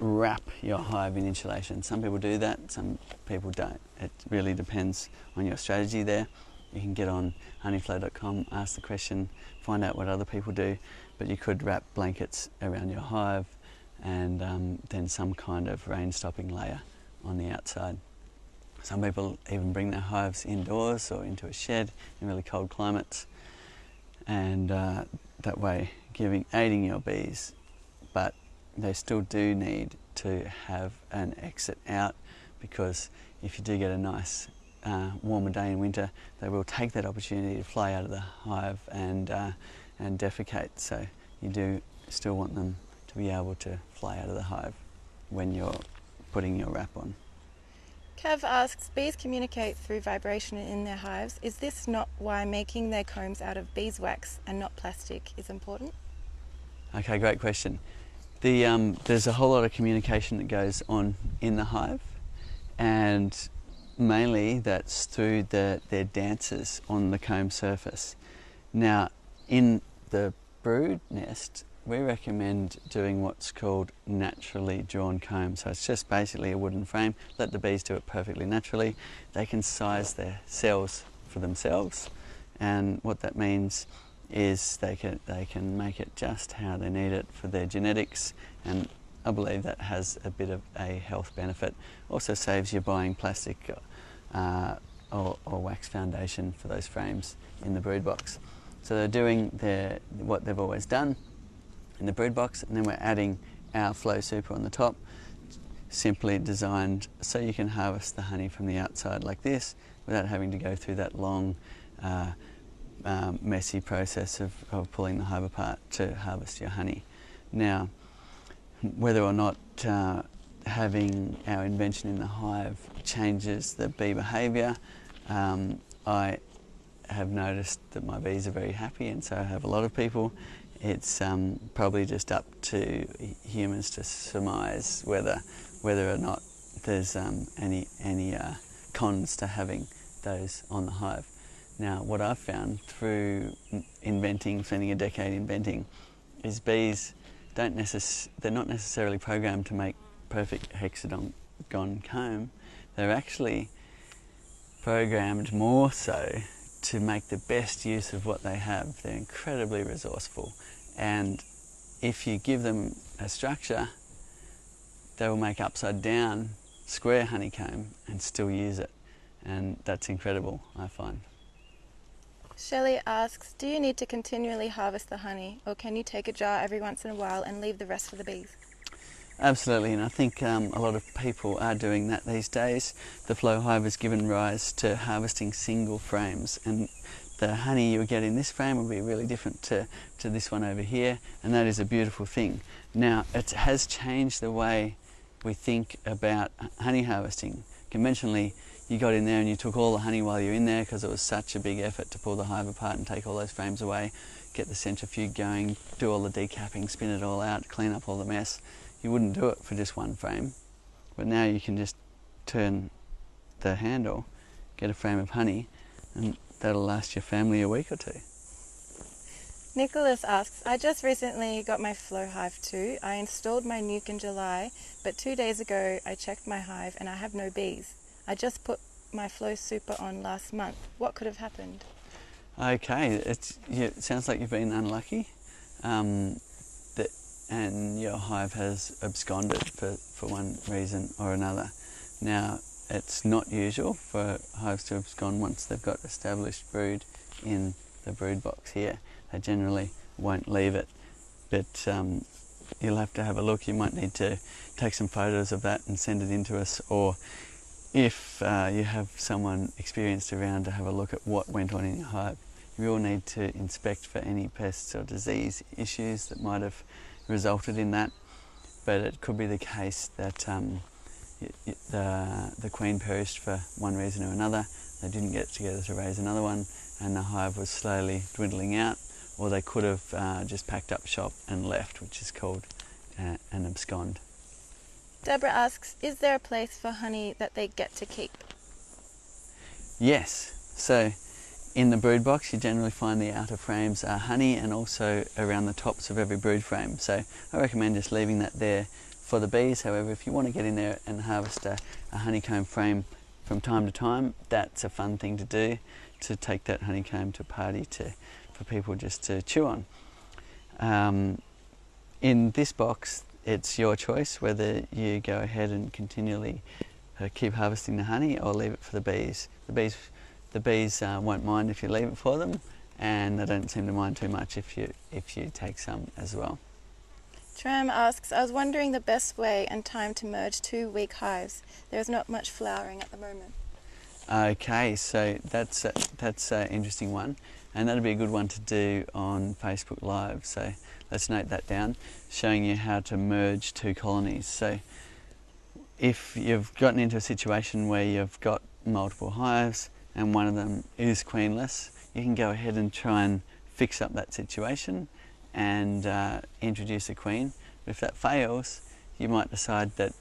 wrap your hive in insulation. Some people do that, some people don't. It really depends on your strategy there. You can get on honeyflow.com, ask the question, find out what other people do, but you could wrap blankets around your hive and then some kind of rain-stopping layer on the outside. Some people even bring their hives indoors or into a shed in really cold climates, and that way aiding your bees, but they still do need to have an exit out, because if you do get a nice warmer day in winter, they will take that opportunity to fly out of the hive and defecate. So you do still want them to be able to fly out of the hive when you're putting your wrap on. Kev asks, bees communicate through vibration in their hives. Is this not why making their combs out of beeswax and not plastic is important? Okay, great question. There's a whole lot of communication that goes on in the hive, and mainly that's through their dances on the comb surface. Now, in the brood nest, we recommend doing what's called naturally drawn comb. So it's just basically a wooden frame. Let the bees do it perfectly naturally. They can size their cells for themselves, and what that means is they can make it just how they need it for their genetics, and I believe that has a bit of a health benefit. Also saves you buying plastic or wax foundation for those frames in the brood box. So they're doing what they've always done in the brood box, and then we're adding our flow super on the top, simply designed so you can harvest the honey from the outside like this without having to go through that long messy process of pulling the hive apart to harvest your honey. Now, whether or not having our invention in the hive changes the bee behaviour, I have noticed that my bees are very happy, and so have a lot of people. It's probably just up to humans to surmise whether or not there's any cons to having those on the hive. Now, what I've found through spending a decade inventing, is bees they're not necessarily programmed to make perfect hexagon comb. They're actually programmed more so to make the best use of what they have. They're incredibly resourceful, and if you give them a structure, they will make upside down square honeycomb and still use it, and that's incredible, I find. Shelley asks, do you need to continually harvest the honey, or can you take a jar every once in a while and leave the rest for the bees? Absolutely, and I think a lot of people are doing that these days. The flow hive has given rise to harvesting single frames, and the honey you get in this frame will be really different to this one over here, and that is a beautiful thing. Now, it has changed the way we think about honey harvesting. Conventionally, you got in there and you took all the honey while you're in there, because it was such a big effort to pull the hive apart and take all those frames away, get the centrifuge going, do all the decapping, spin it all out, clean up all the mess. You wouldn't do it for just one frame, but now you can just turn the handle, get a frame of honey, and that'll last your family a week or two. Nicholas asks, I just recently got my flow hive too. I installed my nuke in July, but 2 days ago I checked my hive and I have no bees. I just put my flow super on last month. What could have happened? Okay, it sounds like you've been unlucky. And your hive has absconded for one reason or another. Now, it's not usual for hives to abscond once they've got established brood in the brood box here. They generally won't leave it, but you'll have to have a look. You might need to take some photos of that and send it in to us, or if you have someone experienced around to have a look at what went on in your hive. You will need to inspect for any pests or disease issues that might have resulted in that, but it could be the case that the queen perished for one reason or another. They didn't get together to raise another one, and the hive was slowly dwindling out, or they could have just packed up shop and left, which is called an abscond. Deborah asks, is there a place for honey that they get to keep? Yes. So in the brood box you generally find the outer frames are honey, and also around the tops of every brood frame. So I recommend just leaving that there for the bees. However, if you want to get in there and harvest a honeycomb frame from time to time, that's a fun thing to do, to take that honeycomb to a party for people just to chew on. In this box, it's your choice whether you go ahead and continually keep harvesting the honey or leave it for the bees. The bees won't mind if you leave it for them, and they don't seem to mind too much if you take some as well. Tram asks, I was wondering the best way and time to merge 2 weak hives. There is not much flowering at the moment. Okay, so that's an interesting one, and that'd be a good one to do on Facebook Live. So let's note that down, showing you how to merge 2 colonies. So if you've gotten into a situation where you've got multiple hives and one of them is queenless, you can go ahead and try and fix up that situation and introduce a queen. But if that fails, you might decide that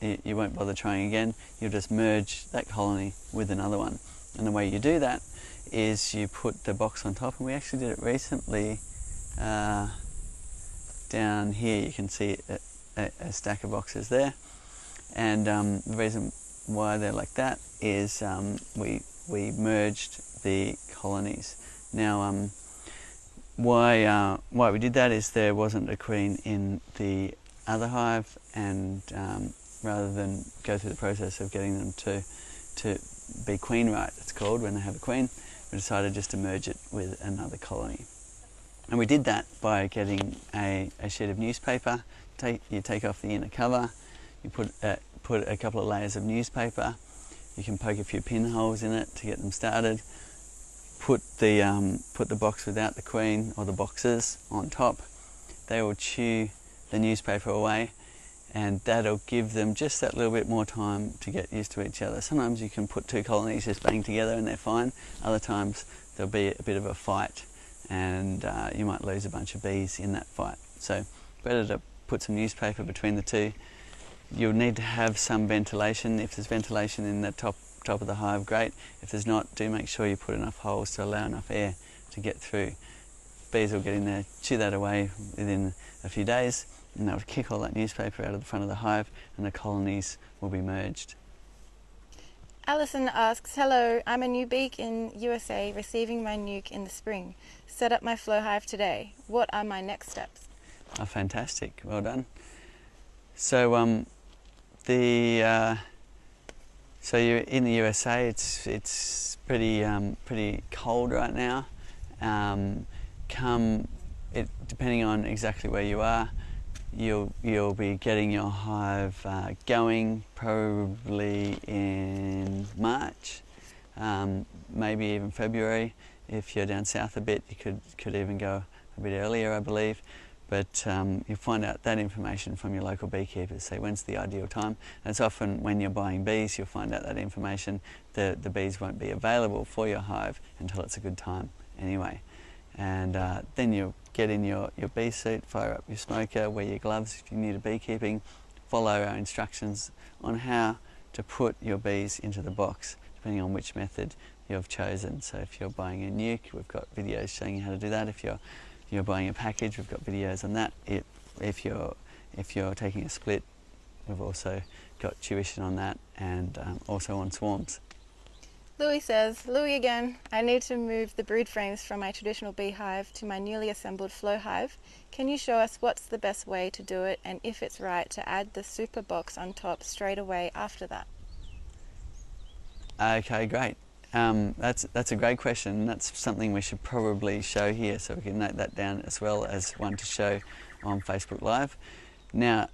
you won't bother trying again. You'll just merge that colony with another one. And the way you do that is you put the box on top, and we actually did it recently. Down here you can see a stack of boxes there, and the reason why they're like that is we merged the colonies. Now why we did that is there wasn't a queen in the other hive, and rather than go through the process of getting them to be queen right, it's called, when they have a queen, we decided just to merge it with another colony. And we did that by getting a sheet of newspaper. You take off the inner cover, you put a couple of layers of newspaper, you can poke a few pinholes in it to get them started, put the box without the queen, or the boxes, on top. They will chew the newspaper away, and that'll give them just that little bit more time to get used to each other. Sometimes you can put 2 colonies just bang together and they're fine. Other times there'll be a bit of a fight, and you might lose a bunch of bees in that fight. So better to put some newspaper between the 2. You'll need to have some ventilation. If there's ventilation in the top of the hive, great. If there's not, do make sure you put enough holes to allow enough air to get through. Bees will get in there, chew that away within a few days, and they'll kick all that newspaper out of the front of the hive, and the colonies will be merged. Alison asks, hello, I'm a new beak in USA receiving my nuke in the spring. Set up my flow hive today. What are my next steps? Oh, fantastic, well done. So so you're in the USA. It's pretty cold right now. Depending on exactly where you are, you'll be getting your hive going probably in March, maybe even February. If you're down south a bit, you could even go a bit earlier, I believe. But you'll find out that information from your local beekeepers. Say when's the ideal time. And it's often when you're buying bees, you'll find out that information. The bees won't be available for your hive until it's a good time anyway. And then you'll get in your bee suit, fire up your smoker, wear your gloves if you're new to beekeeping, follow our instructions on how to put your bees into the box, depending on which method you've chosen. So if you're buying a nuke, we've got videos showing you how to do that. If you're buying a package, we've got videos on that. If you're taking a split, we've also got tuition on that, and also on swarms. Louis says, Louis again, I need to move the brood frames from my traditional beehive to my newly assembled flow hive. Can you show us what's the best way to do it, and if it's right to add the super box on top straight away after that? Okay, great. That's a great question. That's something we should probably show here, so we can note that down as well as one to show on Facebook Live. Now,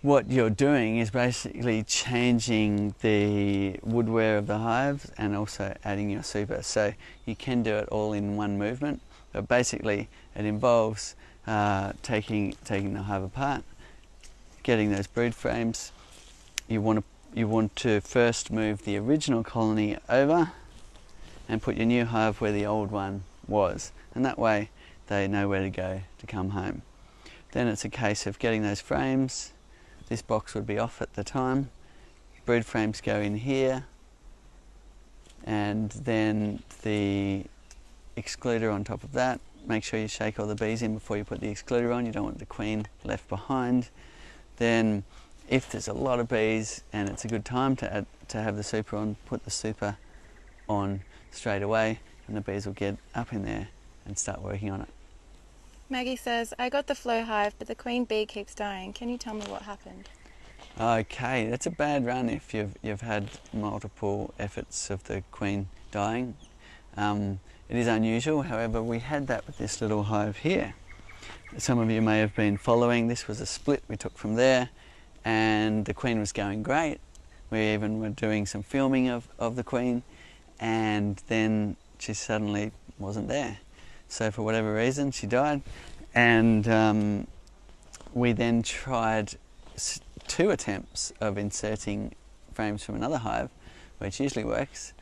what you're doing is basically changing the wood wear of the hive and also adding your super. So you can do it all in one movement, but basically it involves taking the hive apart, getting those brood frames. You want to first move the original colony over and put your new hive where the old one was, and that way they know where to go to come home. Then it's a case of getting those frames. This box would be off at the time. Brood frames go in here, and then the excluder on top of that. Make sure you shake all the bees in before you put the excluder on. You don't want the queen left behind. Then if there's a lot of bees and it's a good time to have the super on, put the super on straight away, and the bees will get up in there and start working on it. Maggie says, I got the flow hive, but the queen bee keeps dying. Can you tell me what happened? Okay, that's a bad run if you've had multiple efforts of the queen dying. It is unusual, however, we had that with this little hive here. Some of you may have been following. This was a split we took from there, and the queen was going great. We even were doing some filming of the queen, and then she suddenly wasn't there. So for whatever reason, she died, and we then tried 2 attempts of inserting frames from another hive, which usually works,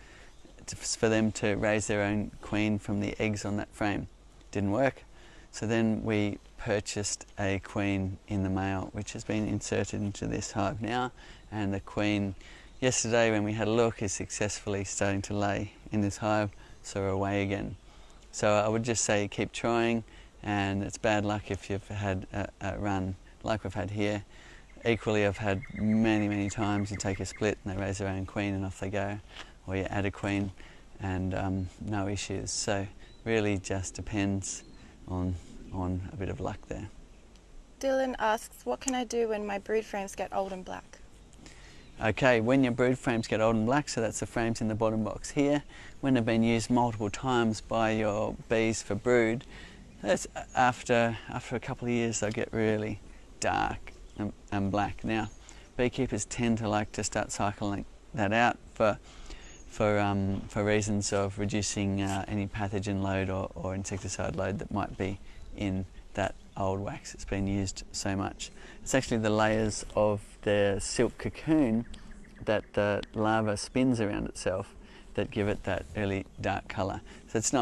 for them to raise their own queen from the eggs on that frame. Didn't work. So then we purchased a queen in the mail, which has been inserted into this hive now, and the queen, yesterday when we had a look, is successfully starting to lay in this hive, so we're away again. So I would just say keep trying, and it's bad luck if you've had a run like we've had here. Equally, I've had many times you take a split and they raise their own queen and off they go, or you add a queen and no issues. So really just depends on a bit of luck there. Dylan asks, what can I do when my brood frames get old and black? Okay, when your brood frames get old and black, so that's the frames in the bottom box here, when they've been used multiple times by your bees for brood, that's after a couple of years they'll get really dark and black. Now, beekeepers tend to like to start cycling that out for reasons of reducing any pathogen load or insecticide load that might be in that old wax that's been used so much. It's actually the layers of the silk cocoon that the larva spins around itself that give it that early dark colour. So it's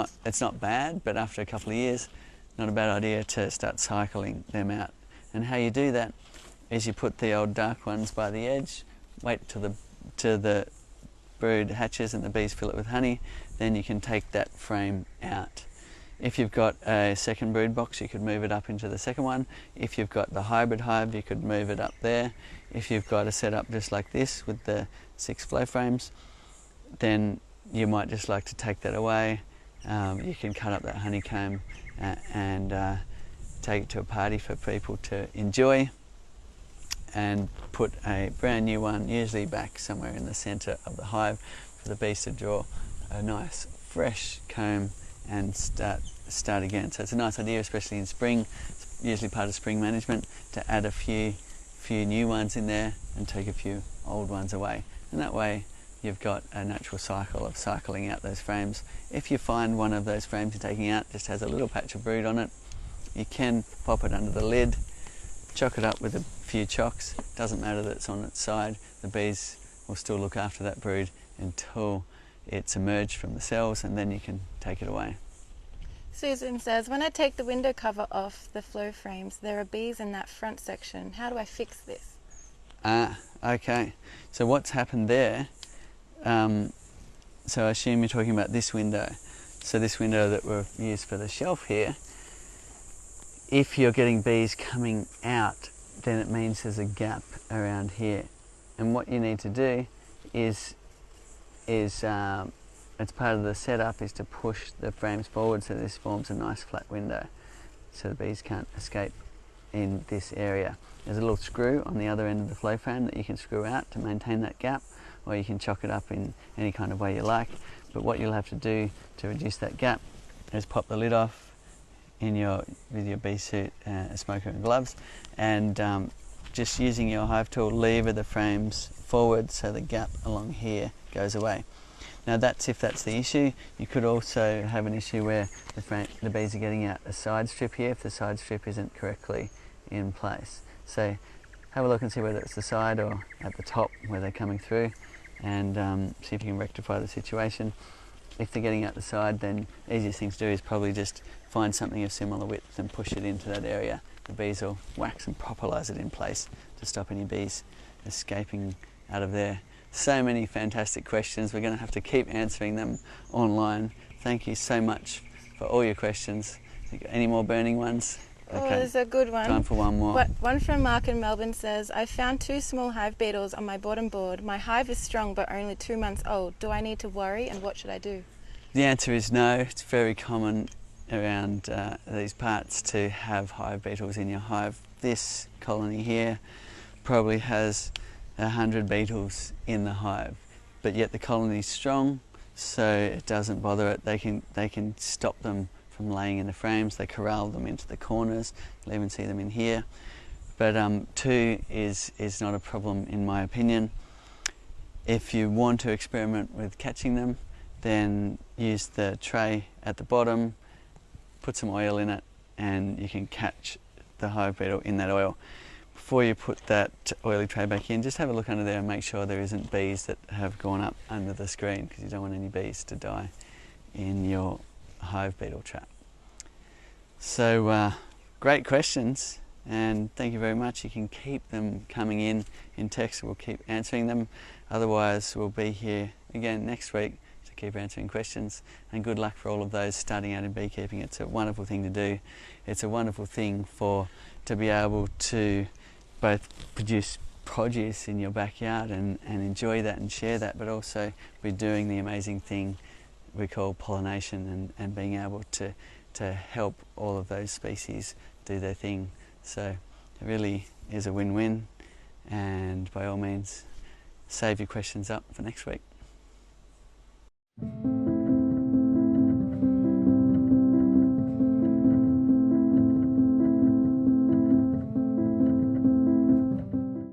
not bad, but after a couple of years, not a bad idea to start cycling them out. And how you do that is you put the old dark ones by the edge, wait till the brood hatches and the bees fill it with honey, then you can take that frame out. If you've got a second brood box, you could move it up into the second one. If you've got the hybrid hive, you could move it up there. If you've got a setup just like this with the 6 flow frames, then you might just like to take that away. You can cut up that honeycomb and take it to a party for people to enjoy, and put a brand new one, usually back somewhere in the centre of the hive, for the bees to draw a nice fresh comb and start again. So it's a nice idea, especially in spring. It's usually part of spring management to add a few new ones in there and take a few old ones away. And that way you've got a natural cycle of cycling out those frames. If you find one of those frames you're taking out just has a little patch of brood on it, you can pop it under the lid, chock it up with a few chocks. Doesn't matter that it's on its side, the bees will still look after that brood until it's emerged from the cells, and then you can take it away. Susan says, when I take the window cover off the flow frames, there are bees in that front section. How do I fix this? Okay. So what's happened there, so I assume you're talking about this window. So this window that we've used for the shelf here, if you're getting bees coming out, then it means there's a gap around here. And what you need to do is as part of the setup, is to push the frames forward so this forms a nice flat window so the bees can't escape in this area. There's a little screw on the other end of the flow frame that you can screw out to maintain that gap, or you can chock it up in any kind of way you like. But what you'll have to do to reduce that gap is pop the lid off with your bee suit, a smoker and gloves, and just using your hive tool, lever the frames forward so the gap along here goes away. Now that's if that's the issue. You could also have an issue where the bees are getting out a side strip here if the side strip isn't correctly in place. So have a look and see whether it's the side or at the top where they're coming through, and see if you can rectify the situation. If they're getting out the side, then the easiest thing to do is probably just find something of similar width and push it into that area. The bees will wax and propolize it in place to stop any bees escaping out of there. So many fantastic questions. We're going to have to keep answering them online. Thank you so much for all your questions. Any more burning ones? Oh, there's a good one. Time for one more. One from Mark in Melbourne says, I found 2 small hive beetles on my bottom board. My hive is strong but only 2 months old. Do I need to worry, and what should I do? The answer is no. It's very common around these parts to have hive beetles in your hive. This colony here probably has 100 beetles in the hive, but yet the colony's strong, so it doesn't bother it. They can stop them from laying in the frames. They corral them into the corners. You'll even see them in here. But 2 is not a problem in my opinion. If you want to experiment with catching them, then use the tray at the bottom, put some oil in it, and you can catch the hive beetle in that oil. Before you put that oily tray back in, just have a look under there and make sure there isn't bees that have gone up under the screen, because you don't want any bees to die in your hive beetle trap. So great questions, and thank you very much. You can keep them coming in text. We'll keep answering them. Otherwise, we'll be here again next week to keep answering questions, and good luck for all of those starting out in beekeeping. It's a wonderful thing to do. It's a wonderful thing to be able to both produce produce in your backyard and enjoy that and share that, but also be doing the amazing thing we call pollination and being able to help all of those species do their thing. So it really is a win-win, and by all means save your questions up for next week.